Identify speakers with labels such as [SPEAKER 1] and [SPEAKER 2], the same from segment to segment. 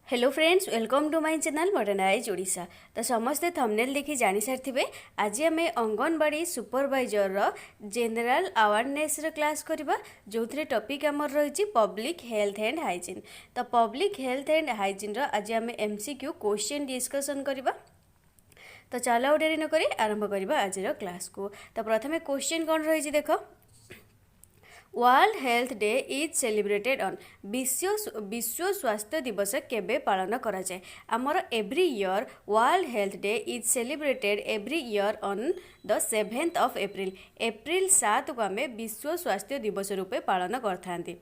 [SPEAKER 1] Hello friends, welcome to my channel modernize Odisha. तो समस्ते thumbnail देखि जानि सारिथिबे। आज आमे अंगनवाड़ी सुपरवाइजर रो जनरल अवेयरनेस रो क्लास करबा, जोथरे टॉपिक हमर रहिछि पब्लिक हेल्थ एंड हाइजीन। तो पब्लिक हेल्थ एंड हाइजीन रो आज आमे एमसीक्यू क्वेश्चन डिस्कशन करबा। तो चलो डेरी न करी आरंभ करबा आज रो क्लास को। तो प्रथमे क्वेश्चन कोन रहिछि देखो। World health day is celebrated on विश्व स्वास्थ्य दिवस केबे पालन करा जाए। आमर every year world health day is celebrated every year on the 7th of April. April 7 को आम विश्व स्वास्थ्य दिवस रूपे पालन करथांती।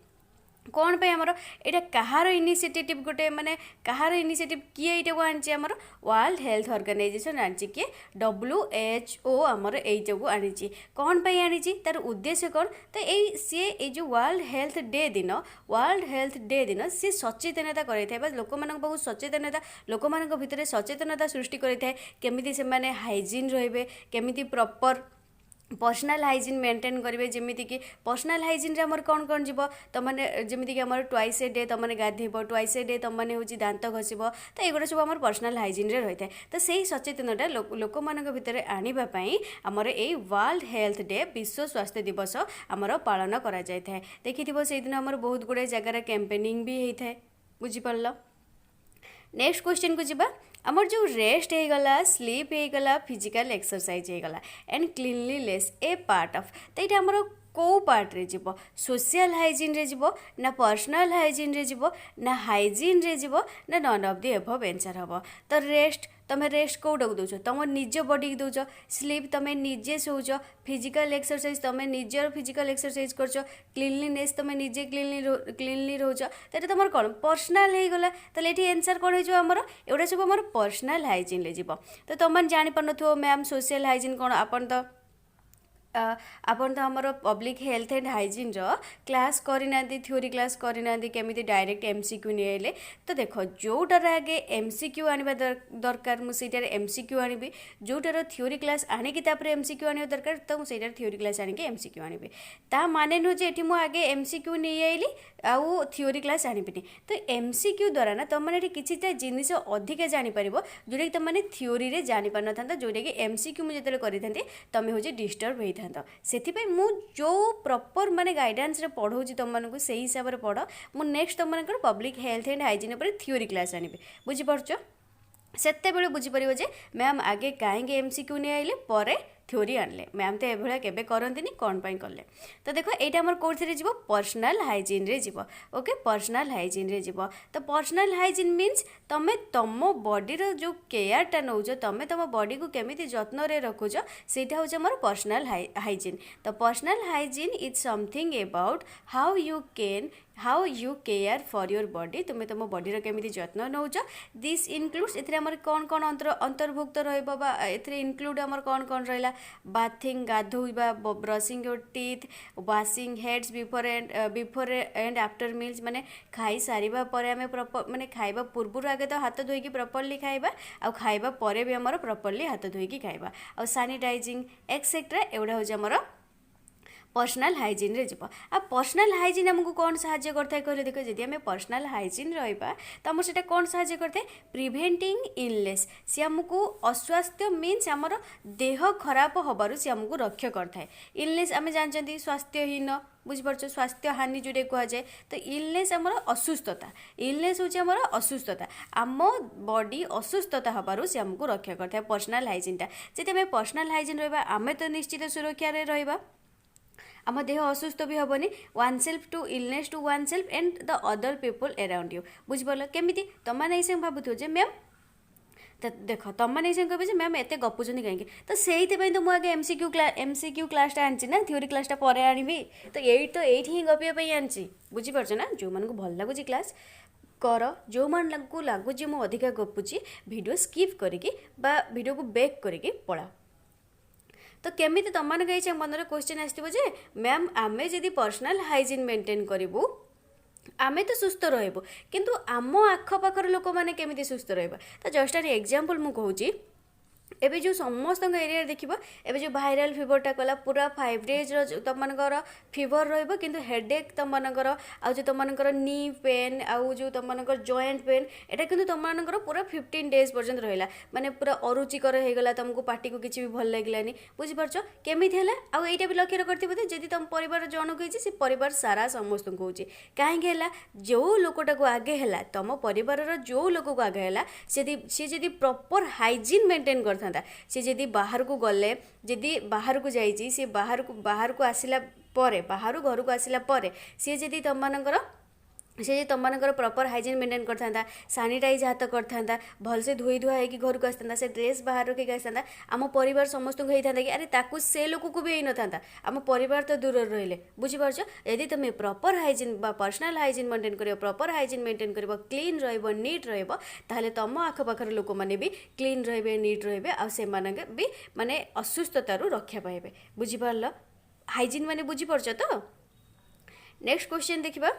[SPEAKER 1] कौन पे आमर एटा कहार इनिशिएटिव गोटे माने कहार इनिशिएटिव किए एटा को आनछि आमर वर्ल्ड हेल्थ ऑर्गेनाइजेशन आनछि किए WHO आमर एटा को आनछि। कौन पे आनछि तार उद्देश्य कौन तो ए जो वर्ल्ड हेल्थ डे दिन सी सचेतनता करैथाय बा लोक मानक बहुत सचेतनता लोक मानक भितरे सचेतनता सृष्टि करैथाय केमिति से माने हाइजीन रहबे केमिति प्रॉपर पर्सनल हाइजीन मेंटेन करेंगे। जमीती कि पर्सनल हाइजीन आमर कौन कौन जीव तो मैंने जमीती कि आमर ट्वाइस ए डे तुमने गाधेब ट्वाइस ए डे तुमने हूँ दांत घसब तो ये सब आम पर्सनल हाइजीन रही है। तो सही सचेतनता लोक मानक भितर आनिबापी आमर ये वर्ल्ड हेल्थ डे विश्व स्वास्थ्य दिवस आमर पालन करा जाय थाए। देखिथिबो से दिन आमर बहुत गुड़े जगार कैंपेनिंग भी होता है। बुझिपारल। नेक्स्ट क्वेश्चन को जीवा। आमर जो रेस्ट हो गला स्लीप हो गला फिजिकल एक्सरसाइज हो गला and cleanliness A part of तो ये आमर कौ पार्ट रे जीवो सोशल हाइजीन रे जीवो ना पर्सनल हाइजीन रे जीवो ना हाइजीन रे जीवो ना none of the above answer हम। तो रेस्ट तमें रेस्ट कौटा को दौच तुम निज बॉडी की दौच स्लीप तुम्हें निजे शोच फिजिकल एक्सरसाइज तुम्हें निजर फिजिकल एक्सरसाइज कर क्लीनलीनेस तुम्हें निजे क्लीनली रोच तो तुम कौन पर्सनाल हो गला। तो ये आंसर कौन होमर एगुड़ा सब आम पर्सनाल हाइजीन ले जीव। तो तुम जापार नो मैम सोशल हाइजीन कौन आपन तो आमर public health and hygiene class करना थ्योरी क्लास करना केमी डायरेक्ट एमसीक्यू नहीं। तो देख जोटार आगे एमसीक्यू आने दरकार मुझे एमसीक्यू आनी जोटार थ्योरी क्लास आणिकी एमसीक्यू आने दरकार तो मुझे थ्योरी क्लास आणिकी एमसीक्यू आनी ता माने नुह जे मु आगे एमसीक्यू नहीं आइली आउ थ्योरी क्लास आनीबिनी। तो एमसीक्यू द्वारा ना तुम मैंने किसी जिनिस अधिका जापर जोटा कि तुमने थ्योरी रे जापार ना जोटा कि एमसीक्यू मुझे करी तुम हूँ डिस्टर्ब होता से मु जो प्रॉपर माने गाइडेंस रे पढ़ाऊँ तुमको से हिसाब से पढ़ मु नेक्स्ट तुम पब्लिक हेल्थ एंड हाइजीन पर थ्योरी क्लास आनी बुझीपार सेते बेले बुझीपर जे मैम आगे कहीं एमसीक्यू नहीं आइले पर थ्योरी आनले मैम तो ये केबे करंतिनी कौन पाई कले। तो देखो यहाँ आमर कौन जीव पर्सनल हाइजीन रे जीव। ओके पर्सनल हाइजीन रे जीव। तो पर्सनल हाइजीन मीन्स तमें तुम बॉडी रो जो केयरटा नौच तमें तुम बॉडी को केमिति जत्न रे रखुच सेटा हूँ आमर पर्सनल हाइजीन। तो personal hygiene is something about how you care for your body तुम्हें तुम बॉडी केमिति जत्न नौच। दिस इनक्लूड्स एथरे आमर कौन कौन अंतर्भुक्त रहिबो बा एथरे इनक्लूड आमर कौन कौन रहिला बाथिंग गाधोइबा brushing your teeth washing hands before and after meals माने खाई सारिबा परे आमे प्रॉपर माने खाइबा पूर्व आगे तो हाथ धोईकी प्रॉपर्ली खाइबा आ खाइबा परे भी आमर प्रॉपर्ली हाथ धोईकी खाइबा आ सैनिटाइजिंग एक्सेट्रा एवढा हो आमर पर्सनल हाइजीन रे जीव। आ पर्सनल हाइजीन आमको कौन साहाଯ୍य करता है कहले देख जदि आम पर्सनल हाइजीन रहिबा तो आम सेटा कौन साहाଯ୍य करता है प्रिवेंटिंग इलनेस सी आमको अस्वास्थ्य मीन्स आमर देह खराब हबारु सी आमको रक्षा करता है। इलनेस आम जानते स्वास्थ्यहीन बुझीपार स्वास्थ्य हानि जोटे कहुए तो इलनेस आमर असुस्थता इलनेस हूँ आमर असुस्थता आम बॉडी असुस्थता हबारु से आमको रक्षा करता है पर्सनल हाइजीनटा। जदि आम पर्सनल हाइजीन रहिबा आमे तो निश्चित सुरक्षा रे रहिबा आम देह असुस्थ भी हेनी oneself to illness to oneself and the other people around you बुझिपार केमी तुम मैंने भावुथ मैम तो देख तुम मैंने कहे मैम एत गपुचंदी कहीं तो से तो मुझे एमसीक्यू क्लासटा आनी ना थ्योरी क्लासटा पर आनी तो ये ही गपापी आनी बुझीपार ना जो मन को भल लगुच क्लास कर जो मन को लगुच मुझे अधिका गपुची वीडियो स्किप करके वीडियो को बैक करके पढ़ा। तो केमिति तुम मन मन क्वेश्चन आसो जे मैम आमे जदि पर्सनल हाइजीन मेंटेन करूँ आमे तो सुस्थ रहबो किंतु आम आखपाखर लोक मैंने केमिति सुस्थ रहा। तो जस्ट एन एग्जांपल मु कहूँ एबे जो समस्त एरिया देखिबो एबे जो भाइराल फीवरटा कला पूरा 5 डेज तुम मनकर फीवर रहइबो किंतु हेडेक तुम मनकर आ जो तुम मनकर नी पेन आ जो तुम मनकर जॉइंट पेन एटा किंतु तुम मनकर पूरा 15 डेज पर्यंत रहिला माने पूरा अरुचिकर हे गला तुमको पार्टी को किछि भी भल लागलानी बुझि परछो केमिथि हला आ एटा भी लक्ष्य करथिबो जदि तुम परिवार जनक होइछि से परिवार सारा समस्त को होछि काहे गेला जो लोकटा को आगे हला तुम परिवार रो जो लोक को आगे हला से जदि प्रॉपर हाइजीन मेंटेन करथा सी जदि बाहर को गले जदि बाहर को जाइए सी बाहर को आसिला परे बाहर घर को आसिला परे सी जदि तुम मानकर प्रॉपर हाइजीन मेंटेन करता सानिटाइज हाथ करता भलसे धोई धुआ होगी घर को आसता से ड्रेस बाहर रखिक आसता आम परिवार समस्त को होता कि अरे ताकू से लोक को भी होता आम परिवार तो दूर रहिले बुझिपारछ यदि तुम proper hygiene personal hygiene maintain कर प्रॉपर हाइजीन मेंटेन कर क्लीन रहिबो नीट रहिबो ताहले तुम आखपाखर लोक मैंने भी क्लीन रहिबे नीट रहिबे आ से मानके भी माने असुस्थतारू रक्षा पाइबे बुझिपारल हाइजीन माने बुझिपारछ तो नेक्स्ट क्वेश्चन देखिबा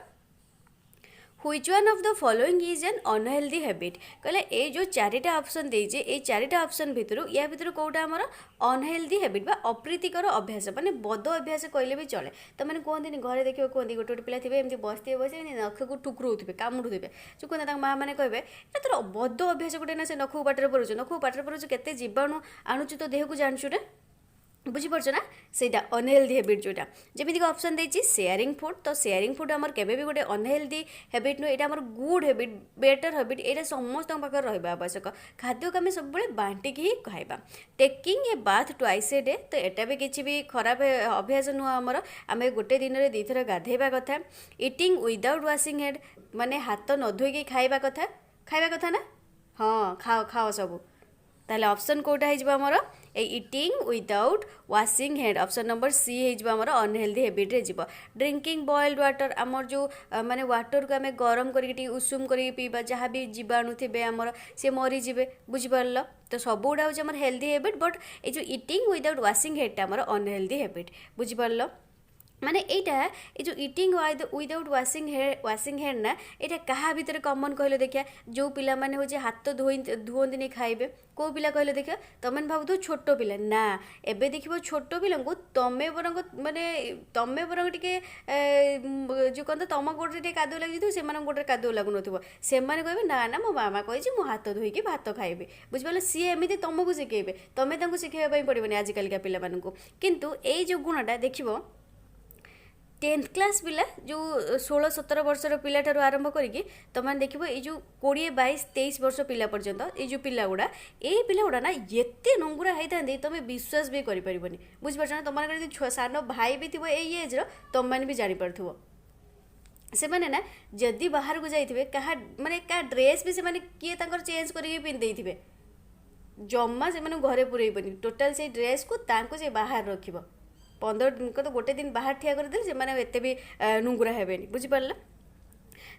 [SPEAKER 1] Which one of the following is an unhealthy habit कहले ए जो चारिटा ऑप्शन देजे ए चारिटा ऑप्शन भितरु या भितरु कोटा हमर अनहेल्दी हैबिट बा अप्रीतिकर अभ्यास माने बद अभ्यास कहले भी चले तो माने कहते घरे देखियो कहते गोटे पिला थे एमती बसते बसे नख को टुकरुवे कामुड़ुवे जो कहते माँ मैंने कहे तोर बद अभ्यास गोटे ना से नख पाटे पड़ुछ नख पाटे पड़ुछ केते जीवाणु आणुचु तो देह को जानछु ना बुझिपारछ ना सेटा अनहेल्दी हैबिट जोटा जमीक ऑप्शन देछि शेयरिंग फूड तो शेयरिंग फूड आमर केबे भी गोटे अनहेल्दी हैबिट नुह एटा आमर गुड हैबिट बेटर हैबिट एटा समस्त पाखर रहिबा आवश्यक खाद्य को आम सब बेले बांटिक ही खाइबा taking a bath twice a day तो एटा भी किछि भी खराब अभ्यास नुह आमर आम गोटे दिन में 2 थर गाधेबा कथा इटिंग विदाउट वाशिंग हेड माने हाथ न धोइकी खाइबा कथा ना हाँ खाओ खाओ सब ताले ऑप्शन कोटा है हमर ए eating without washing hand option number C है हमर अनहेल्दी हैबिट रे जीव ड्रिंकिंग बॉइल्ड वाटर आमर जो माने वाटर को आम गरम करके उषुम करके पीबा जहाँ भी जीवाणु थे आमर सी मरीजे बुझिपार तो सब गुड़ा हूँ आम हेल्दी हैबिट बट ये जो इटिंग विदाउट वाशिंग हेडटा आमर अनहेल्दी हैबिट बुझिपार माने एटा ये जो इटिंग विदाउट वाशिंग हेड ना ये क्या भितर कमन कहले देखिया जो पिला माने हो हाथ धुवंती खाइबे को पिला कहले देखिया तुम भावु छोट पिला ना एबे देखिबो छोट पिला को तमे बरंग माने तमे बरंग टिके जो कहते तुम गोटे टे कादुआ लगी से गोटे कादुआ लगुन से कहबे ना ना मो मामा कही मो हाथ धोईकी भात खाइबे बुझिपाल सी एमती तुमको शिखेबे तुम शिखेबा पड़ोनी आजिकल पिला किंतु ए जो गुणटा देखिबो 10th क्लास पिला जो 16-17 वर्षर पिला ठार आरंभ करी तुम देख ये जो 20-22-23 वर्ष पिला पर्यंत ये जो पिला गुड़ा ये पिला गुड़ा ना ये नंगुरा होता तुम विश्वास भी करें बुझिपार ना तुम सान भाई भी थी एज तुम मैंने भी जापर से मैंने ना जदि बाहर को जाइए क्या माने क्या ड्रेस भी से किए चेंज करके पिंधे थे जमा से घरे पुरेबनी टोटाल से ड्रेस को से बाहर रखिब 15 दिन को तो गोटे दिन बाहर ठिया करदे से भी नुंगुरा हेबेनी बुझिपारला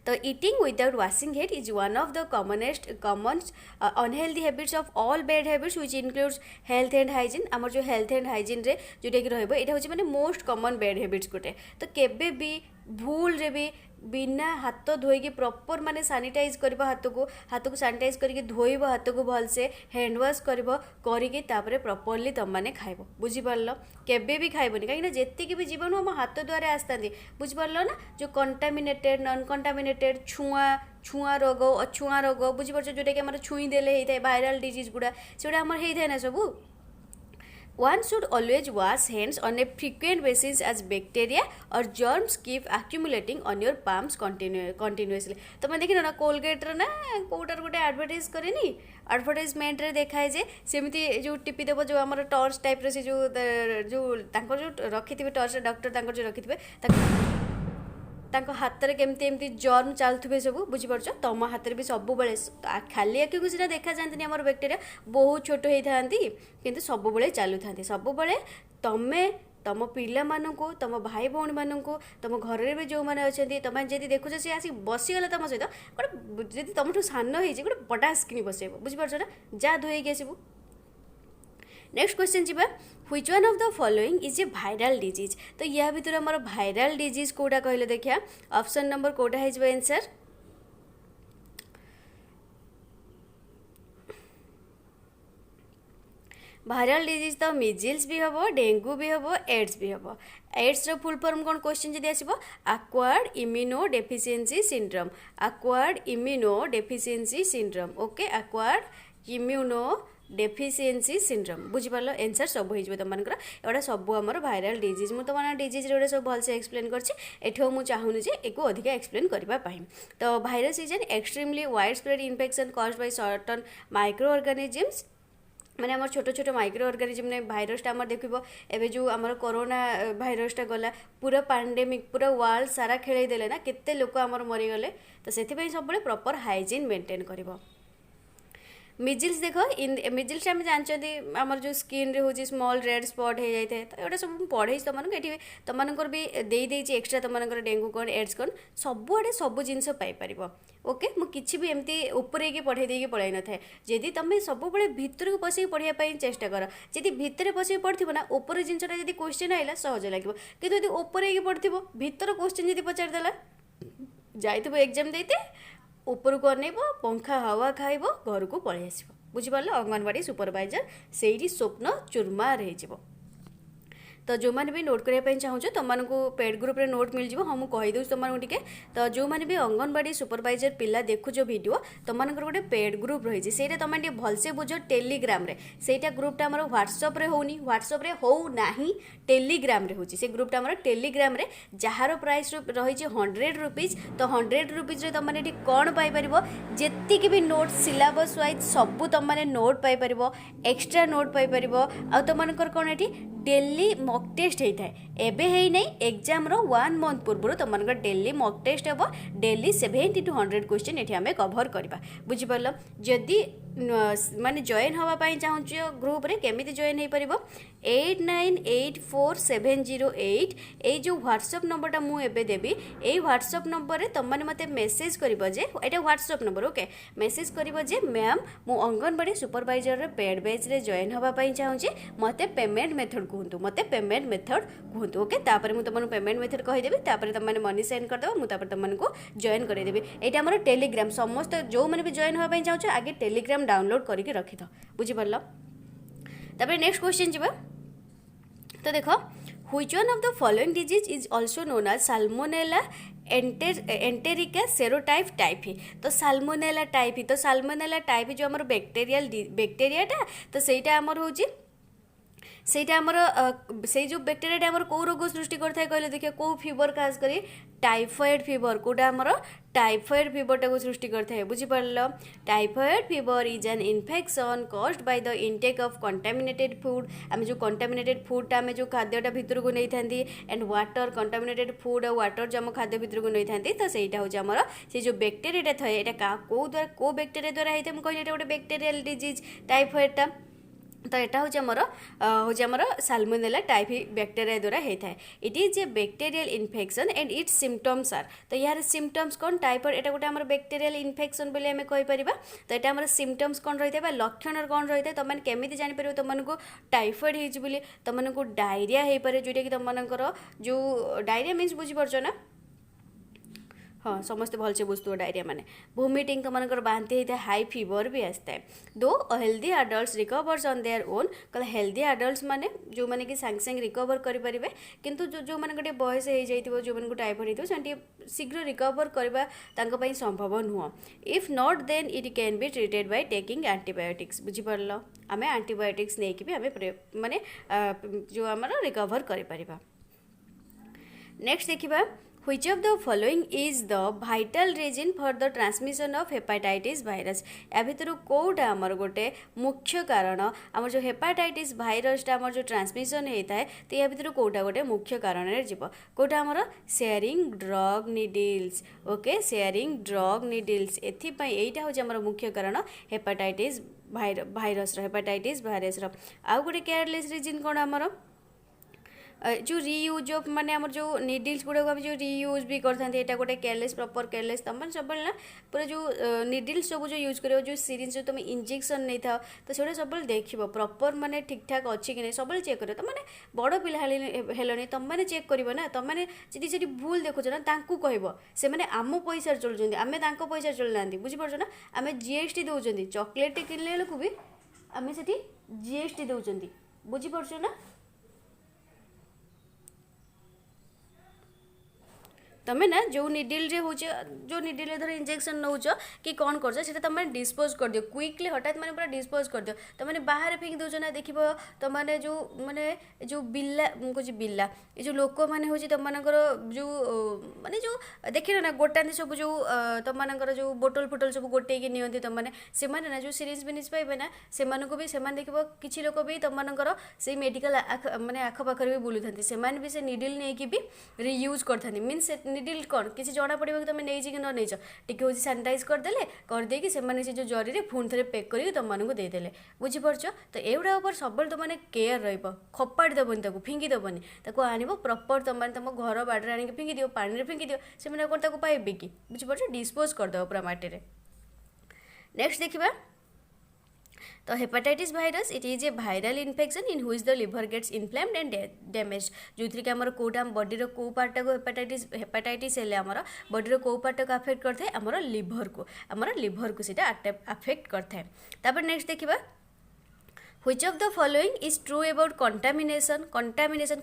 [SPEAKER 1] तो eating without washing head is one of the common unhealthy habits of all bad habits which includes health and hygiene आमर जो हेल्थ एंड हाइजीन रे जोटा कि रहइबो एटा होची माने मोस्ट कॉमन बैड हैबिट्स गोटे तो केबे भी भूल रे भी बिना हाथ धोईकी प्रॉपर माने सैनिटाइज कर हाथ को सैनिटाइज करके धोइब हाथ को भलसे हैंड वाश करके तापर प्रॉपरली तुम मैंने खाइब बुझिपार केबे भी खाइबनी कहीं जेतिकी भी जीवाणु आम हाथ द्वारा आसता बुझिपार ना जो कंटामिनेटेड नॉन कंटामिनेटेड छुआ रोग अछुआ रोग बुझिपार जोटा कि आम छुई देले होता है वायरल डिजीज गुड़ा से होता है ना सबू One should always wash hands on a frequent basis as bacteria or germs keep accumulating on your palms continuously. तो मैं देखिन ना कोलगेट ना कोटार गोटे एडवर्टाइज करेनी एडवर्टाइजमेंट रे देखाए जे सेमती जो टिपी देव जो आम टर्च टाइप रे से जो रखिथे टर्च डॉक्टर जो रखिथे हाथ में केमती एमती जर्म चलुवे सब बुझीपार तुम हाथ में सब बेले खाली आखि को सीधा देखा जाती आम बैक्टेरिया बहुत छोट होता किंतु सब बेले चलु था सब बेले तुम्हें तुम पिला मानू तुम भाई भौणी मानू तुम घर में जो मैंने अच्छा तुम जब देखुच सी आसिक बसीगला तुम सहित गोटे जब तुम सान हो गोटे पटास कि बसैब बुझीपार ना जा धोईकी आसबू नेक्स्ट क्वेश्चन जी which one of the following is a viral disease तो या भीतर आमर वायरल डिजीज कोटा कहले देखिया ऑप्शन नंबर कोटा है आंसर भाइराल डिजीज तो मिजिल्स भी हम, डेंगू भी हम, एड्स भी हम। एड्स रो फुल फॉर्म कौन क्वेश्चन जदि आसीबो acquired immunodeficiency syndrome, acquired immunodeficiency syndrome. Okay, acquired immunodeficiency syndrome बुझिपार एनसर सब हो तुम एटा सब आमर भाइराल डिजीज मुझे तुम डिजीज रे सब भलसे एक्सप्लेन कर मुझे चाहूनी जे एक अधिक एक्सप्लेन करने। तो virus is an extremely wide spread infection caused bye certain micro organisms मैंने आम छोट छोट माइक्रो ऑर्गेनिजम ने भाइरसटा आम देख एवं जो आम कोरोना भाइरसटा गला पूरा पैंडेमिक पूरा वर्ल्ड सारा खेल देले ना केते लोक आमर मरीगले। तो से सब प्रॉपर हाइजीन मेंटेन कर। मिजिल्स देख मिजिल्स आम जानते आमर जो स्किन रे होची स्मॉल रेड स्पॉट हो जाए तो ये सब पढ़े तुमको तुमको भी देदेजी एक्सट्रा तुम डेंगू कौन एड्स कौन सबुआड़े सब जिनस पाइपर। ओके, मुझे भी एमती उपरे पढ़े देकी पढ़ाई न था। जदि तुम सब भितर को पशिक पढ़ाई चेष्टा कर, जदि भितर पशिक पढ़ ना ऊपर जिनसा जब क्वेश्चन आइला सहज लगे कि ऊपर पढ़ भितर क्वेश्चन जब पचारदेला जाइए एग्जाम देते ऊपर को अनेब पंखा हवा खाइब घर को पलि आस बुझिपार अंगनवाड़ी सुपरवाइजर से स्वप्न चुरमार हो। तो जो मैंने भी नोट करने चाहूँ तुमको पेड ग्रुप रे नोट मिल जाव। हाँ मुझे कहीदे तुमको टे। तो जो मैंने भी अंगनवाड़ी सुपरवाइजर पिला देखुच वीडियो तुम गोटे पेड ग्रुप रही है तुम भलसे बुझ टेलीग्राम रे सेटा ग्रुपटा आम व्हाट्सअप रे होनी व्हाट्सअप रे हो ना टेलीग्राम रे होची से ग्रुपटा आम टेलीग्राम रे जार प्राइस रही 100 रुपीज। तो 100 रुपीज रे तुम कौन पाइपर जी भी नोट सिलेबस वाइज सबू तुमने note paper extra note paper आ तुमकर कौन ये डेली मॉक टेस्ट होता है एबे है नहीं एग्जाम रो 1 मंथ पूर्व तुम डेली मॉक टेस्ट हे डेली 70 to 100 क्वेश्चन ये आम कभर करवा बुझिपार। जदि माने जॉइन होगापाई चाहूँ ग्रुप रे केमिति जॉइन हो पार 89847088 ये जो व्हाट्सअप नंबरटा मुझे देवी ये व्हाट्सअप नंबर रे तुम मत मेसेज कर ये व्हाट्सअप नंबर। ओके, मेसेज कर मैम मु अंगनवाड़ी सुपरवाइजर रे पेड बैच रे जॉइन होगापाई चाहूँ मत पेमेंट मेथड कहतु मत पेमेंट मेथड कहतु। ओके, तापर मुझे तुमको पेमेंट मेथड कहीदेवी तुमने मनी सेंड करदेव मुझे तुमको जॉइन करदेवी। यहाँ आम टेलीग्राम समस्त जो मैंने भी जॉइन होगापाई चाहूँ आगे टेलीग्राम डाउनलोड करके रखी था बुझिपार। तापर नेक्स्ट क्वेश्चन जी तो देख which one of the following disease is also known as salmonella enterica serotype typhi. तो साल्मोनेला टाइफी तो साल्मोनेला टाइफी जो आम बैक्टेरियाटा तो सहीटा आमर हूँ ସେଇଟା ଆମର ସେଇ ଯେଉଁ ବ୍ୟାକ୍ଟେରିଆଟା ଆମର କେଉଁ ରୋଗ ସୃଷ୍ଟି କରିଥାଏ କହିଲେ ଦେଖିବା କେଉଁ ଫିଭର ଖାସ୍ କରି टाइफॉइड फीवर कोटा आमर टाइफॉइड फीवरटा सृष्टि करता है बुझिपार। Typhoid fever is an infection caused by the intake of contaminated food आम जो कंटामिनेटेड फूडटा आम जो खाद्यटा भितर को नहीं था एंड वाटर कंटामिनेटेड फूड और वाटर जो आम खाद्य भितर को नहीं था तो सहीटा हूँ आमर से जो बैक्टेरियाटा थाए यहाँ कौ बैक्टेरिया द्वारा होता है मुझे गोटे बैक्टेरियल डिजीज टाइफॉइडटा। तो यहाँ हूँ आमर साल्मोनेला टाइफी बैक्टेरिया द्वारा होता है। It is a bacterial infection and its symptoms are तो यार सिम्पटम्स कौन टाइफॉइड एटा गोटे आमर बैक्टेरियल इन्फेक्शन बोली आम कहीपर। तो यहाँ आमर सिम्पटम्स कौन रही है लक्षण कौन रही है तुमने केमी जापर तुमको टाइफॉइड होती तुमको डायरिया हो पाए जोटा कि तुमको जो डायरिया मीन्स बुझीपार ना हाँ समस्ते भलसे बुझुव डायरिया माने वोमिटिंग तुमको बांती होता है हाई फीवर भी आसता है। दो healthy adults recovers on their own कल हेल्दी एडल्ट्स माने जो माने कि सांगे सांगे रिकवर करेंगे किंतु जो माने गोटे बयस हो जाइए जो माने टाइफॉइड होता है शीघ्र रिकवर करने संभव नुह। If not then it can be treated by taking antibiotics बुझिपार आम एंटीबायोटिक्स नहीं भी आम माने जो आम रिकवर कर। नेक्स्ट देखा Which of the following is the vital reason for the transmission of hepatitis virus? या भितर कौटा आमर गोटे मुख्य कारण आमर जो हेपाटाइटिस भाइरसटा आमर जो ट्रांसमिशन होता है तो या भितर कौटा गोटे मुख्य कारण जीव कौटा आमर sharing drug needles. Okay, sharing drug needles एटा हूँ आमर मुख्य कारण हेपाटाइटिस भाइरस हेपाटाइटिस भाइरस आउ गोटे केयरलेस रिजन कौन आमर जो रीयूज ऑफ माने आमर जो निडल्स गुड़ा को जो रीयूज भी करते हैं गोटे केयरलेस प्रॉपर केयरलेस तुम सब ना पूरा जो निडल्स सब जो यूज कर जो सीरीज जो तुम इंजेक्शन नहीं था तो से सब देख प्रॉपर माने ठीक ठाक अच्छी कि नहीं सब चेक कर तुम बड़ पिला हेलनी तुम मैंने चेक कर ना तुम मैंने जी भूल देखुच ना कह से मैंने आम पैसा चलुँच आम पैसा चलना बुझीपार ना आम जीएसटी दौरान चॉकलेट किनले भी आम से जीएसटी दौरान बुझीपार ना तमें ना जो निडिल रे होचे जो निडिल रे धर इंजेक्शन नौ कि कौन कर से तुम डिस्पोज कर दियो क्विकली हठात मैंने पूरा डिस्पोज कर दियो तुमने बाहर फेंक दौच ना देख तुमने जो बिल्ला कह बिल्ला ये जो लोक मैंने हूँ तुम जो माने जो देख ना गोटा सब जो तुम जो बोटल फोटल सब गोटे नियंती तुमने से ना जो सीरीज बिरीज पाइबे ना से भी से देख किसी लोक भी तुम से मेडिकल माने आखपाखर भी बुलू था भी से निडिल नहीं भी रियूज करते मीनस निडिल कौन किसी जना पड़ो कि तुम नहीं कि न नहीं टी हूँ सानिटाइज करदे करदे से जो जरी पुणी थे पैक कर तुमको देदेले बुझीपार तो एगुड़ा सब तुमने केयर रपाड़ी देवनी फिंगी देवनी आन प्रपर तुम तुम घर बाड़े आनिक फिंगी दियो पानी फिंगी दियो से कौन पाइबे कि बुझीपार डिस्पोज करदेव पूरा माटी में। नेक्स्ट देखा तो hepatitis virus it is a viral infection in which the liver gets inflamed and damage जो थी कि आम कौटा बॉडी को पार्ट को हेपाटाइटिस हेल्ले आमर बॉडी को पार्ट को अफेक्ट करता है आमर लिभर को सीटा अफेक्ट करता है। तापर नेक्स्ट देखा Which of the following is true about contamination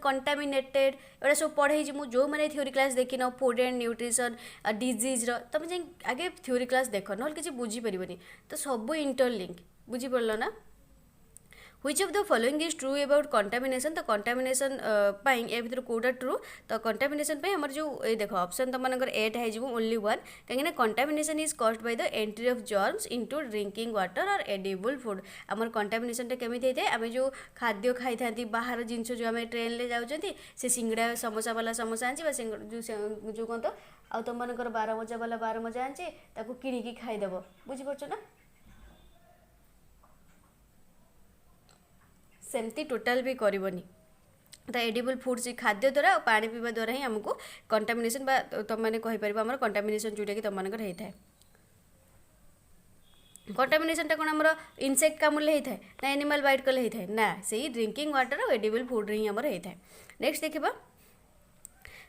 [SPEAKER 1] contaminated एटा सब पढ़े जो मैंने थ्योरी क्लास देखी न फूड एंड न्यूट्रिशन डिजीज तुम जाए आगे थ्योरी क्लास देख ना किसी बुझीपारे तो सब इंटरलिंक बुझीपार ना। Which of the following is true about contamination तो कंटामिनेशन ए भर कौटा ट्रू तो कंटामिनेशन आम जो ये देख ऑप्शन तुम एट हो ओनली वन कहीं contamination is caused by the entry of germs into drinking water और एडिबल फूड आम कंटामिनेशन केमी होता है आम जो खाद्य खाई था बाहर जिनस जो आम ट्रेन में जाऊँच से सिंगड़ा समोसा वाला समोसा आनी जो कौन तो आ तुम बार मजा वाला बार मजा आनी किणिकी खाईदेव बुझीपार ना सेमती टोटाल भी करनी तो एडिबल फूड्स खाद्य द्वारा पानी पीवा द्वारा ही आमको कंटामिनेशन तुम मैंने कहीपर आम कंटामिनेशन जोटा कि तुम होता है। कंटामिनेशन कौन आमर इनसेक्ट कामुड़े होता है ना एनिमल बाइट कले होता है ना से ड्रिंकिंग वाटर और एडिबल फूड ही आमर होता है। नेक्स्ट देखा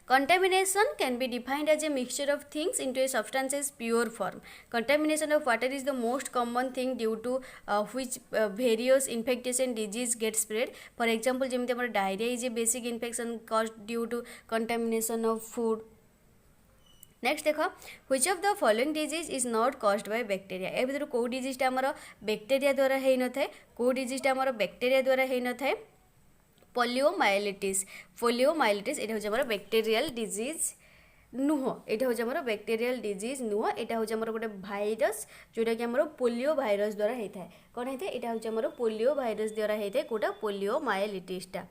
[SPEAKER 1] Contamination can be defined as a mixture of things into a substance's pure form. Contamination of water is the most common thing due to which various infection disease get spread. For example, जमीते हमारा diarrhea is a basic infection caused due to contamination of food. Next देख which of the following disease is not caused by bacteria ए भर कौ डिजीजटा आमर bacteria द्वारा हो न था कौ डिजीजटा आमर बैक्टेरिया द्वारा हो न था पोलियोमाइलिटिस ये हूँ बैक्टेरियल डिजीज नुह ये हूँ बैक्टेरियल डिजीज नुह यहाँ हूँ गोटे भाइरस जोटा कि पोलियो भाइरस द्वारा होता है कौन होता है यहाँ हूँ पोलियो भाइरस द्वारा होता है कौटा पोलियोमाइलिटिसटा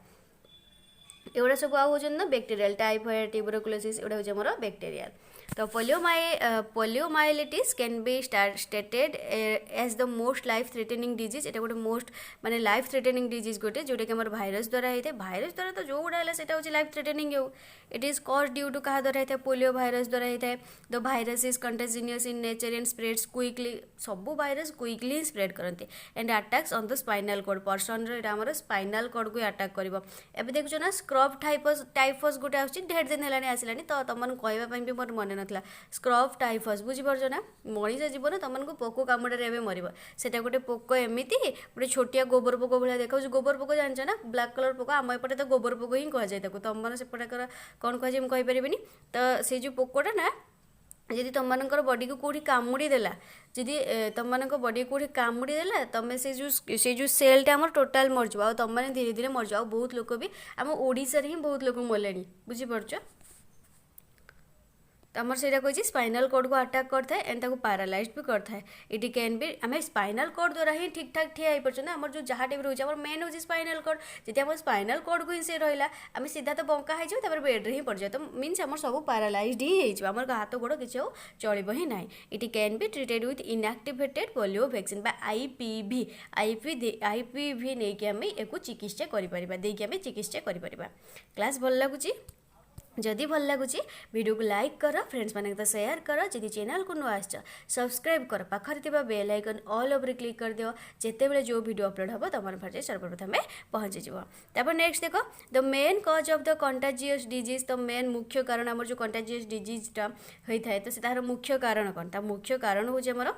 [SPEAKER 1] एगुड़ा सब आउ ना बैक्टेरियल टाइफॉइड ट्यूबरकुलोसिस एगुड़ा हूँ बैक्टेरियल तो poliomyelitis can be stated as the most life threatening disease ये गोटे मोस्ट माने लाइफ थ्रेटेनिंग डिजीज गोटे जोटा कि भाइरस द्वारा होता है भाइरस द्वारा तो जो गुड़ा है हूँ लाइफ थ्रेटेनिंग हो it is cause due to क्या द्वारा होता है पोलियो भाइरस द्वारा होता है the virus is contagious in nature and spreads quickly सब भाइरस क्विकली ही स्प्रेड करते and attacks on the spinal cord person आमर स्पाइनल कॉर्ड को अटैक कर ए देखो ना स्क्रब टाइफस गोटे आस ढेर दिन है आसला तो तुमको कहवाई भी मोर मन ना स्क्रब टाइफस बुझीपार ना मनीष जीवन तुमको पोक कामुड़े एवं मर से गोटे पोक एमती गोटे छोटिया गोबर पोक भाया देखा गोबर पोक जान ना ब्लैक कलर पोक आम एपटे तो गोबर पोक ही कह जाए तुम सेपटे कौन कह कहीपरि तो से जो पोकटा ना जदि तुम बॉडी को कौटी कामुड़ी देला जदि तुम बॉडी कौटी कामुड़ी देला तुम से जो सेलटा आम टोटाल मरज आ तुम मैंने धीरे धीरे मरज आ बहुत लोग भी आम ओडिशा रे ही बहुत लोग मरले बुझीपार तो आमर से कही स्पाइनल कॉर्ड को अटैक करता है एंड पैरालाइज भी करता है इट कैन बी आम स्पाइनल कॉर्ड द्वारा ही ठीक ठाक ठिया पार्छ आम जो जहाँ टाइप रोचे आम मेन हूँ स्पाइनल कॉर्ड जब आम स्पाइनल कॉर्ड को ही से रहा आम सीधा तो बंका हो बेड्रे ही पड़ जाए तो मीन्स आम सब पैरालाइज ही हो हाथ गोड़ किसी चलो ही ना it can B treated with inactivated polio vaccine IPv नहीं कि आम एक चिकित्सा करें चिकित्सा कर क्लास भल लगुच जदि भल लगुच वीडियो को लाइक कर फ्रेंड्स माने तो शेयर कर जदि चैनल को नुआ आस सब्सक्राइब कर पाखर bell icon all over click कर दियो जिते बड़े जो वीडियो अपलोड हम तुम पाखे सर्वप्रथम पहुँची जापर नेक्स्ट देख the main cause of the contagious disease तो मेन मुख्य कारण आम जो कंटाजियस डिजीजटा होता है तो तार मुख्य कारण कौन मुख्य कारण हूँ आमर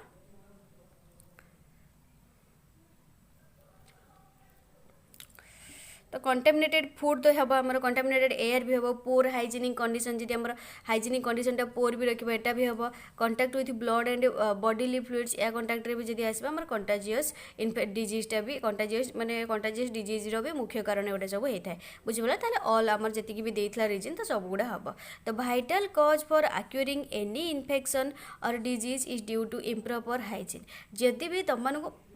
[SPEAKER 1] तो कंटामिनेटेड फूड तो हम आम कंटामिनेटेड एयर भी हम पोर हाइजेनिक कंडीशन जी आम हाइजेनिक कंडीशन पोर भी रखा यहाँ भी हम contact with blood and bodily fluids या कंटाक्ट भी जब आसो आम कंटाजियस डिजीजटा भी कंटाजियस माने कंटाजियस डिजीजर भी मुख्य कारण एवटा सब होता है बुझिगला ताले ऑल आमर जी भी देइथला रीजन तो सब गुड़ा हम तो vital cause for acquiring any infection और disease is due to improper hygiene जदि भी तुम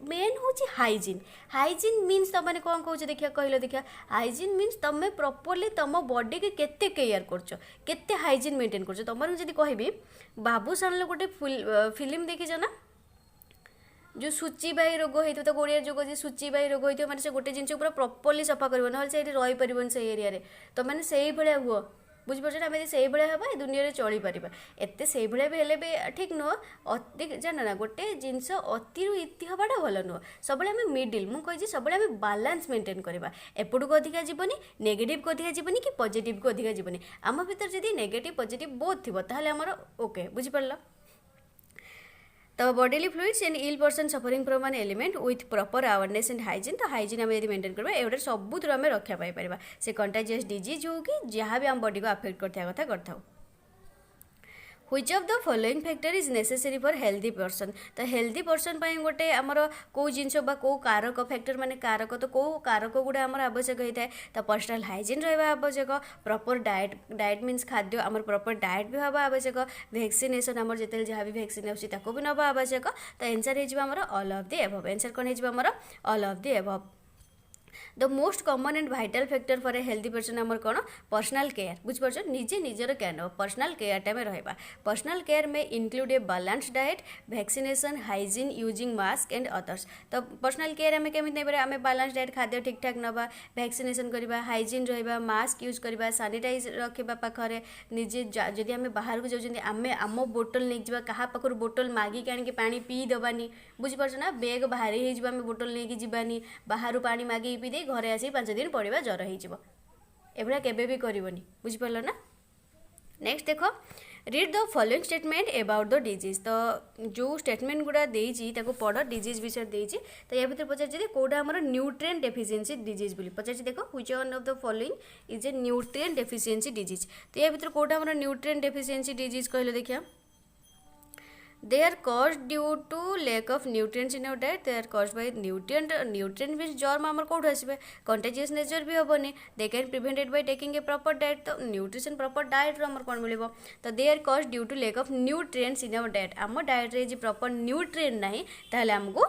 [SPEAKER 1] मेन हूँ हाइजीन हाइजीन मीन्स तुम मैंने कौन कौच देखिए कहल देखिए हाइजीन मीन्स तुम प्रॉपर्ली तुम बॉडी के केते केयर करछ केते हाइजीन मेंटेन करछ तुम जब कहबी बाबूशान गोटे फिल्म देखीच ना जो सूचीबाई रोग होता तो गोड़िया रोग जो सूचीबाई रोग होता मैंने से गोटे जिन पूरा प्रॉपर्ली सफा कर ना से रही पार से एरिया तो मैंने से भाया हुआ बुझीपार आम से हाँ ए दुनिया में चली पार एत से भी हेल्ले भी ठीक नुह अति जान ना गोटे जिनस अति इति हवाटा भल नुह सब आम मिडिल मुझे सब आम बालांस मेंटेन करवा एपट को अधिका जीवनी नेगेटिव को अधिका जीवनी कि पॉजिटिव को अधिका जीवनी आम भीतर जब नेगेटिव पॉजिटिव बोथ थी ताहले आमर ओके बुझीपार तो bodily fluids and ill person suffering from an ailment with proper awareness and hygiene तो हाइजीन आम मेंटेन करवा एवं सबुथ आम रक्षा पाई से कंटाजियस डिजीज हो कि जहाँ भी आम बॉडी को अफेक्ट करता कथा करता which of the following factor is necessary for healthy person तो हेल्दी पर्सन गोटे आमर कौ जिनस कौ कारक फैक्टर माने कारक तो कौ कारक गुड़ा आमर आवश्यक होता है तो पर्सनल हाइजीन रहा आवश्यक प्रॉपर डाएट मीन्स खाद्य आमर प्रॉपर डाएट भी हवा आवश्यक वैक्सीनेशन आमर जिते जहाँ भी वैक्सीन आसको भी नवा आवश्यक तो एंसर हो all of the above answer कौन हो all of the above the most common and vital factor for a healthy person आमर कौन पर्सनल केयर बुझीपार निजे निजर केयर नब पर्सनल केयरटा में रहा पर्सनल केयर में include a balance diet vaccination hygiene using mask and others तो पर्सनल केयर आम केमी नहीं आम बैलेंस डाएट खाद्य ठीक ठाक नवा वैक्सीनेशन करवा हाइजीन रहा मास्क यूज करवा सानिटाइज रखा पाखे निजे जदि आम बाहर को जाऊँ आम आम बोतल नहीं जावा क्या पाखर बोतल मागिक आनिक पानी पी देवानी बुझीपार ना बेग भारी होम बोतल नहीं जावानी बाहर पानी मागिक पी दे घरे आसी 5 दिन पड़ा जर होभा केबे भी करनी बुझीपार ना नेक्स्ट देख read the following statement about the disease तो जो स्टेटमेंट गुड़ा देती पढ़ डिजीज विषय देती तो या भर पचार कौटा आम न्यूट्रिएंट डेफिशिएंसी डिजीज बोली पचार देख which one of the following is A nutrient deficiency disease तो या भर कौटा आम न्यूट्रिएंट डेफिशिएंसी डिजीज कहले देखिए they are caused due to lack of nutrients in our diet they are caused by nutrient means germ आमर Kaut आसबे contagious nature भी हेनी they can prevented by taking a proper diet तो nutrition proper diet आमर कौन मिल तो they are caused due to lack of nutrients in our diet आम diet रे proper nutrient नहीं ताहले हमको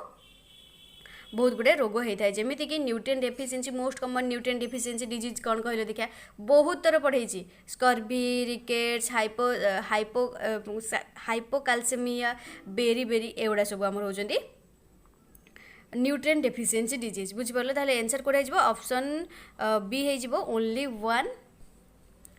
[SPEAKER 1] बहुत गुड़े रोग होता है जमीती कि nutrient deficiency most common nutrient deficiency disease कौन कहले देखिए बहुत थर पढ़ेছি स्कर्वी रिकेट्स हाइपोकाल्सेमिया बेरी एवड़ा सब आमर होचंदी न्यूट्रिएंट डेफिशिएंसी डिजीज बुझिपारले ताहले आंसर कोड हो ऑप्शन बी हो ओनली वन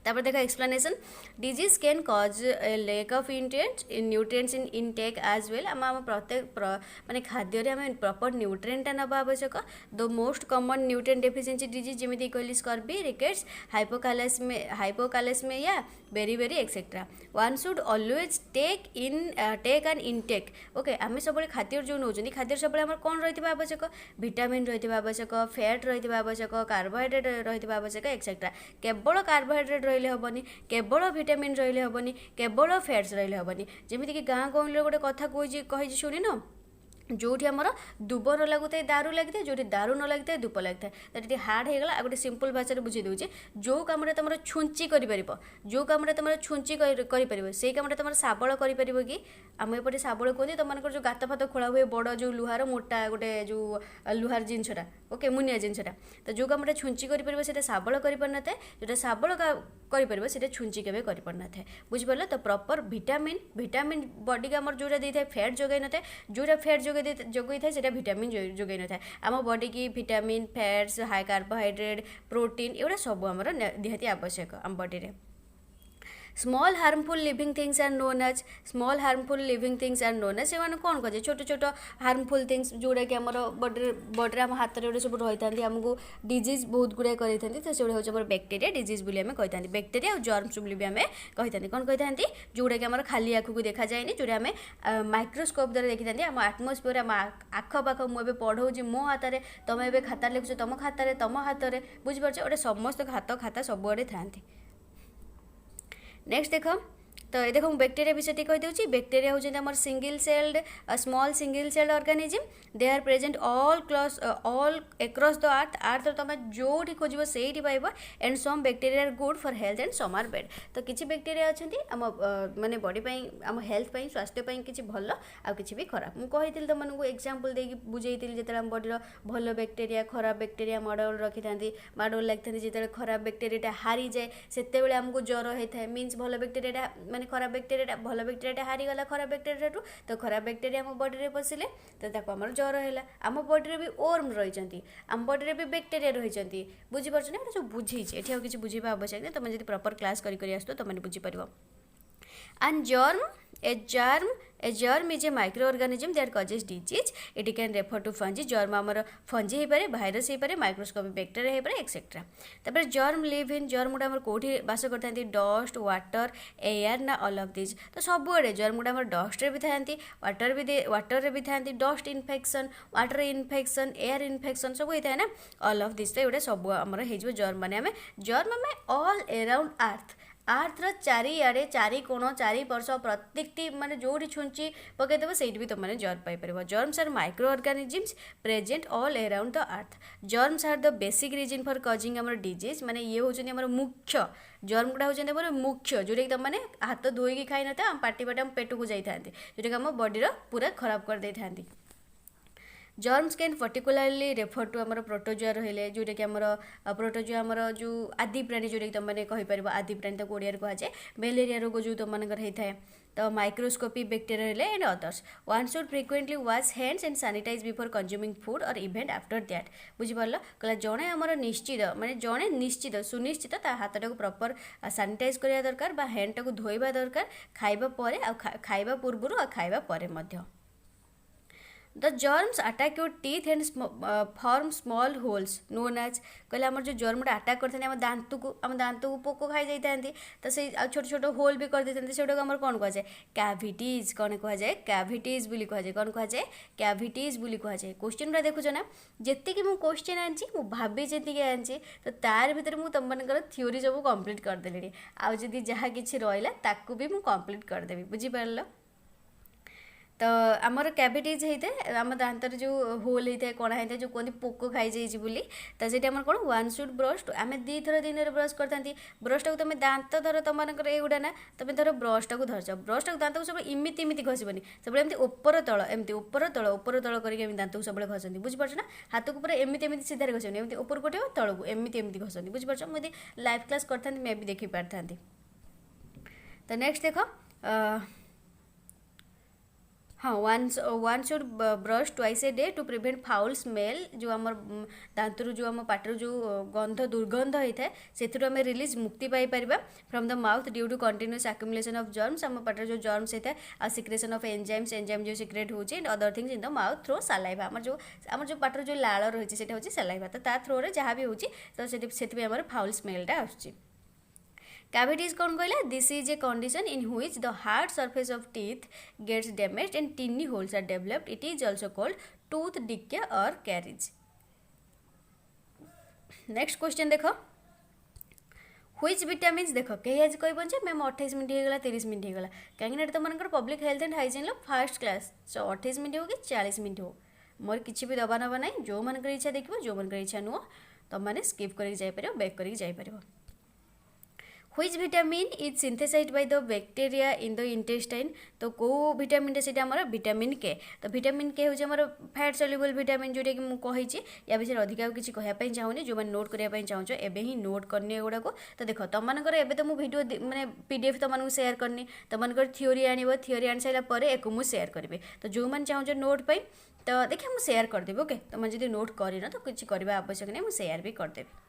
[SPEAKER 1] तापर देखा explanation disease can cause a lack of nutrients in intake as well आम प्रत्येक माने खाद्य आम प्रॉपर न्यूट्रिएंटा नवा आवश्यक the most common nutrient deficiency disease जमी कहली स्कर्वी रिकेट्स हाइपोकालेस्मिया बेरी etcetera one should always take an intake okay आम सब खाद्य जो नौ खाद्य सब कौन रही आवश्यक विटामिन रही आवश्यक फैट रही आवश्यक कार्बोहाइड्रेट रही आवश्यक एक्सेट्रा केवल कार्बोहाइड्रेट रही हेनी केवल विटामिन रही हेनी केवल फैट्स रही हेनी जमीती कि गाँ गहली गोटे कथा कही शुणी न जोटी आमर दुब न लगुता दारू लगी था जो दारू न लगी था धूप लगी था तो हार्ड होगा गोटे सिंपल भाषा बुझे दूचे जो कम तुम छुंची कर जो कम तुम छुंची कर से कम तुम शाबल कर कि आम एपटे शाबल कहते तुम जो गात फात खोला हुए बड़ जो लुहार मोटा गोटे जो लुहार जिनसा ओके मुनिया जिनसा तो जो कम छुंची कर शाबल कर जोटा शाबल कर छुंची के कर बुझिपारे तो प्रॉपर विटामिन बॉडी का आम जो दे था फैट जगै न था जोटा फैट जगै था से विटामिन जगै न था आम बॉडी की vitamin fats high carbohydrate protein एगुड़ा सब आमर निहाती आवश्यक आम बॉडी रे small harmful living things are known as small harmful living things are known as से कौन कहे छोट छोट हार्मफुल थिंग्स जोड़ा कि आम बॉडी आम हाथ में सब रही था आमको डिजीज बहुत गुड़ाए करते तो से हूँ बैक्टेरिया डिजीज बोली आम कही बैक्टेरिया और जर्म्स बोली भी आम कही कौन कही जोड़ा कि आम खाली आँख को देखा जाए जोड़ा आम माइक्रोस्कोप द्वारा देखी था आम आटमोस्फियर आम आखपाख मुझे पढ़ाऊँ मो हाथ में तुम ए खाता लिखुच तुम खातार तुम हाथ में बुझीपार गोटे समस्त हाथ खाता सबुआड़े था। नेक्स्ट देख तो ये देखो बैक्टेरिया विषय टी कहीदे बैक्टेरिया होती um single celled small single celled organism they are present all across the earth तुम जो खोज से पाइब and some bacteria are good for health and some are bad तो किसी बैक्टेरिया अच्छा आम माने बॉडी आम हेल्थ स्वास्थ्य किसी भल आ कि भी खराब मुझे तुमको एग्जांपल देकी बुझेई जो आम बॉडी भल बैक्टेरिया खराब बैक्टेरिया मॉडल रखी था मॉडल लगी जो खराब बैक्टेरिया हारी जाए से आमको ज्वर होता है मीन्स भल बैक्टेरिया माने खराब बैक्टेरिया भल बैक्टेरिया हारीगला खराब बैक्टेरिया तो खराब बैक्टेरिया आम बॉडी में पशिले तो आम ज्वर है आम बॉडी भी ओर्म रही आम बॉडी भी बैक्टेरिया रही बुझीपार ना सब बुझे ये किसी बुझा आवश्यक नहीं तुम जो प्रॉपर क्लास करी आस तुमने बुझीपार and a germ is a microorganism that causes disease it can refer to fungi germ आमर फंजी हो पारे भाइरस हो पारे माइक्रोस्कोपिक बैक्टेरिया हो पारे एक्सेट्रा तापर germ live in germ गुड़ा आमर कोठी बास करथांती डस्ट वाटर एयर ना ऑल ऑफ दिस तो सबुआड़े germ गुड़ा आमर डस्ट रे भी थांती वाटर रे भी थांती dust infection water infection air infection सब होता है ना ऑल ऑफ दिस तो ये सब आमर हो germ माने आम germ आम ऑल अराउंड आर्थर चारिआडे चारि कोण चारि पार्श प्रत्येकटी माने जोड़ी छुंची पकईदेव से भी तुमने जर्म पाइपर germs are microorganisms present all around the earth germs are the basic reason for causing आमर डिजीज माने ये होचनी आमर मुख्य जर्म गुड़ा होचनी आमर मुख्य जोटा कि तुमने हाथ धोईकी खाई न था पार्टी बाटे आम पेट को जाई थांती जोटा कि आम बॉडी पूरा खराब कर दे थांती germs can particularly refer to आमर प्रोटोजुआ रही जोटा कि आमर प्रोटोजुआ आमर जो आदि प्राणी जोटा कि तुमने कहीपर आदि प्राणी तो ओडिया कहुए मेलेरिया रोग जो तुम होता है तो microscopy bacteria and others one should frequently wash hands and sanitize before consuming food और इवेंट आफ्टर दैट बुझीपार कहला जड़े आमर निश्चित माने जड़े निश्चित सुनिश्चित हाथ टाक प्रॉपर सैनिटाइज करवा दरकार हैंड टाक धोइबा दरकार खाइबा पूर्व और खाइबा परे मध्य The germs attack your teeth and form small holes known as कहले आमर जो जर्म अटैक करते आम दांत को पोक खाई जाती तो से छोट छोट होल भी कर देते से आमर कौन कहुए कैविटीज कौन कहुए कैविटीज बोली कहुए कौन कहुए कैविटीज बोली कहुए क्वेश्चन गुड़ा देखुच ना जी मुझे क्वेश्चन आनी भाभी जी आनी तो तार भर मुझे तुमर थ्योरी सब कंप्लीट करदेली आदि जहाँ कि रहा ताकू भी मुझे कंप्लीट करदेवी बुझीपार तो आमर कैविटीज होता है आम दांतर जो होल होता है कणा होता है जो कहते पोक खाई जाइए बोली तो से आम कौन वन शुड ब्रश आम दी थर दिन में ब्रश करता ब्रश टाक तुम दांत धर तुम युवा ना तुम धर ब्रश टाक धरच ब्रश टाक दांत को सब इमिति घसबनी सब एमती ऊपर तल एमती ऊपर तल करके दांत को सब घसती बुझीपार ना हाथ को पूरा एमती सीधारे घसबनी एमती ऊपर को तल को एमती घसती बुझीपार मुझे लाइव क्लास करता मे भी देखी पार था। तो नेक्स्ट देख हाँ one should brush twice a day to prevent foul smell जो आम दांतर जो आम पाटर जो गंध दुर्गंध होता है से आम रिलीज मुक्ति पाइपर from the mouth due to continuous accumulation of germs um पाटर जो जर्म्स होता है आ सिक्रेशन ऑफ एंजाइम जो सिक्रेट होची and other things in the mouth through saliva um जो पाटर जो लाल रही है सलाइवा तो ता थ्रो जहाँ भी होची तो से आम फाउल स्मेलटा आसुची Cavities कौन कहला this is a condition in which the hard surface of teeth gets damaged and tiny holes are developed it is also called tooth decay और कैरिज। नेक्स्ट क्वेश्चन देख व्हिच विटामिन्स देख कहीं आज कह ma'am 28 minute होगा 30 minute होगा कहीं तुम public health and hygiene first class 28 minute हो कि 40 मिनट हो मोर किसी भी दबा नबा ना जो मन इच्छा देखो जो मन इच्छा नुह तुमने स्किप कर बैक कर Which vitamin is synthesized by the bacteria in the intestine तो कौ विटामिन से विटामिन के तो विटामिन के हूँ आम फैट सल्युबल विटामिन जोटा कि मुझे या विषय अधिक किसी कहवाई चाहूनी जो मैंने नोट करने चाहूँ एवं ही नोट करनी गुड़ाक तो देख तुम एवं तो मुझे वीडियो मैंने पीडीएफ तुमको सेयार करनी तुमको थ्योरी आनी सारापर एक मुझे सेयार करी तो जो मैंने चाहूँ नोट पाई तो देखिए मुझे सेयार करदेवी ओके तुम जो नोट करना तो किसी करवा आवश्यक नहीं मुझे सेयार भी करदेवी।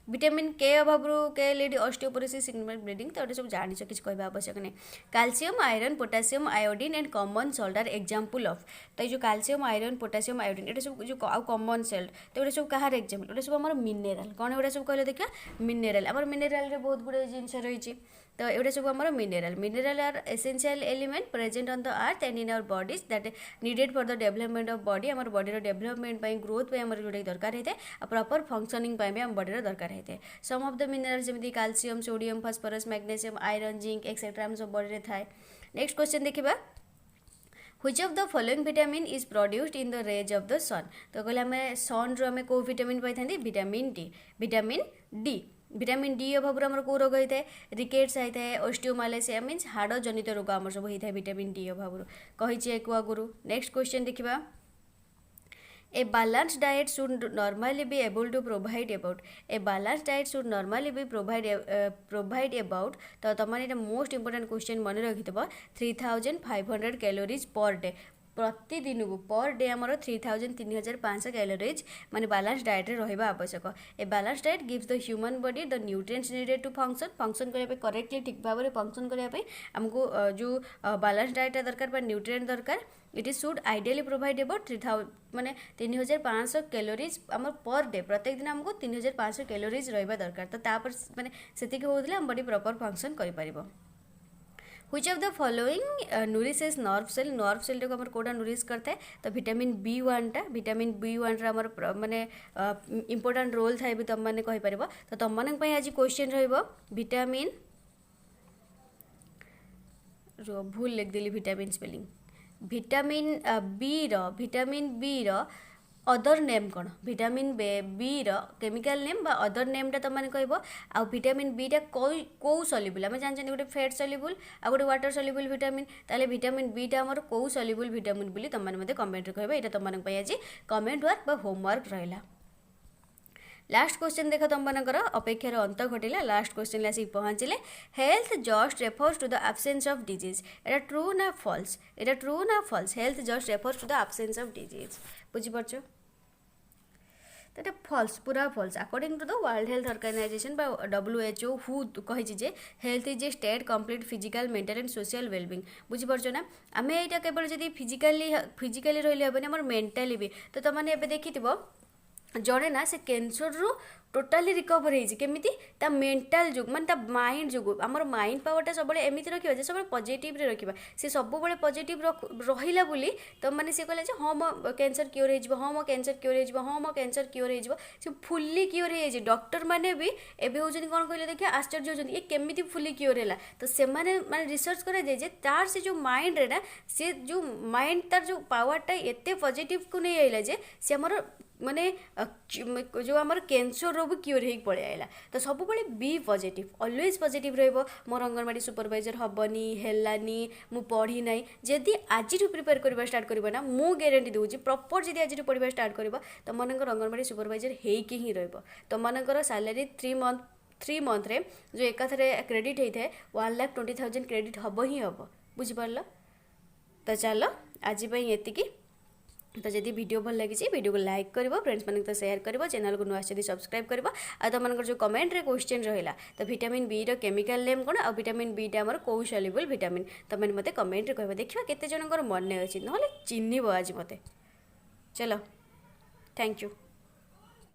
[SPEAKER 1] विटामिन के अभाव के लीड ऑस्टियोपोरोसिस सिग्नल ब्लीडिंग तो ये सब जानिछ किछ कहबा आवश्यक नहीं calcium iron potassium iodine and common salt are example of तो ये जो कैल्शियम आयरन पोटासियम आयोडीन ये सब जो कॉमन सॉल्ट तो ये सब कहार एग्जांपल ये सब हमर मिनरल कौन एटा सब कहले देखा मिनरल हमर मिनरल रे बहुत गुडे जिंस रही तो ये सब हमारा mineral are essential element present on the earth and in our bodies that needed for the development of body um body development growth um जोटा दरकार होता है प्रॉपर फंक्शनिंग भी आम बॉडी दरकार होता है सम ऑफ द मिनरल जमी calcium sodium phosphorus magnesium iron zinc etcetera आम सब बॉडी थाए नेक्स्ट क्वेश्चन देखा Which of the following vitamin is produced in the rays of the sun तो कहले आम सन रू आम कौ विटामिन पाई विटामिन डी विटामिन डी अभाव आम कौ रोग होता है रिकेट्स होता है ऑस्टियोमालेसिया मीन्स हाड़ जनित रोग आम सब होता है विटामिन डी अभाव कही आगुरी नेक्स्ट क्वेश्चन देखा A balanced diet should normally be able to provide about तो तुमने मोस्ट इंपोर्टेंट क्वेश्चन मन रखिथबो 3500 कैलोरीज पर डे प्रतिदिन को पर डे आमर 3500 कैलोरीज माने बैलेंस डाइट रे रहिबा आवश्यक a balance diet gives the human body the nutrients needed to function करबा करेक्टली ठीक भाव में फंक्शन करबा हमको जो बैलेंस डाइट दरकार बा न्यूट्रिएंट दरकार it is should ideally provide about 3000 माने 3500 कैलोरीज आम पर डे प्रत्येक दिन हमको 3500 कैलोरीज रहिबा दरकार तो तापर माने सेतिक होतले हम बॉडी प्रॉपर फंक्शन करि परिबो Which of the following nourishes nerve cell टाक आम कौटा नूरिश करता है तो विटामिन B1 रा माने इंपोर्टेंट रोल थाए भी तुम मैंने कहीपर तो तुम मानी आज क्वेश्चन विटामिन भूल लिखदेली vitamin spelling vitamin B other name कौन विटामिन बी केमिकल नेम बा अदर नेमटा तुम मैंने कह आ विटामिन बीटा कौ सल्युबल आम जानते गोटे फैट सल्युबल आ गोटे वाटर सल्युबल विटामिन ताले विटामिन बीटा आमर कौ सल्युबल विटामिन बोली तुम मैंने कमेंट कह यहाँ तुम आज कमेंट वर्क बा होमवर्क रहा लास्ट क्वेश्चन देख तुम मनकर अपेक्षार अंत घटिला लास्ट क्वेश्चन आसिक पहुँचले health just refers to the absence of disease एटा ट्रू ना false health just refers to the absence of disease बुझीपारछ तो ये फल्स पूरा false according to the World Health Organization WHO who कही health is a state complete physical mental and social wellbeing बुझीपारछ ना आम यहाँ केवल जब फिजिकाली रही हेनी आम मेंटाली भी तो तुमने एवं देखी जड़े ना से कैंसर रू टोटाली रिकवर होमिति ता मेंटल जो माने ता माइंड जो आमर माइंड पावरटा सब एमती रखा सब पॉजिटिव रे रखा सी सब पॉजिटिव रहिला बोली तो माने से कहले हाँ मो कैंसर क्योर हो हाँ मो कैंसर क्योर हो हाँ मो कैंसर क्योर हो फुल्ली क्योर हो डॉक्टर मैंने भी एवं होती कौन कहले देखिए आश्चर्य होती ये केमिति फुल्ली क्योर है तो से माने रिसर्च कराए तार से जो माइंड रे ना से जो माइंड तार जो पावरटा एत पॉजिटिव को नहीं आइला जे से आमर माने जो आमर कैंसर रो भी क्योर हो पलि आइला तो सब बी पॉजिटिव ऑलवेज पॉजिटिव रहिबो मोर अंगनवाड़ी सुपरवाइजर हबनी हेलानी मु पढ़ी नाई जदि आज प्रिपेयर करबा स्टार्ट करबो ना मु गारंटी दूची प्रॉपर जदि आज पढ़ा स्टार्ट करबो तो मनकर अंगनवाड़ी सुपरवाइजर हेकी ही रहबो तो मनकर सैलरी 3 मंथ रे जो एकाथरे क्रेडिट होता है 1,20,000 क्रेडिट हम ही हम बुझिपार तो चलो आज एतिकी तो जदि वीडियो भल लगी वीडियो को लाइक कर फ्रेंड्स मान तो शेयर कर चैनल को नुआ सब्सक्राइब कर तुम जो कमेंट रे क्वेश्चन रहा तो विटामिन बी केमिकल नेम कौन आ विटामिन बीटा आमर कौ सल्युबल विटामिन तुम मत कमेंट रे कह देखा केते जनकर मन अच्छी ना चिन्ह आज मत चलो थैंक यू।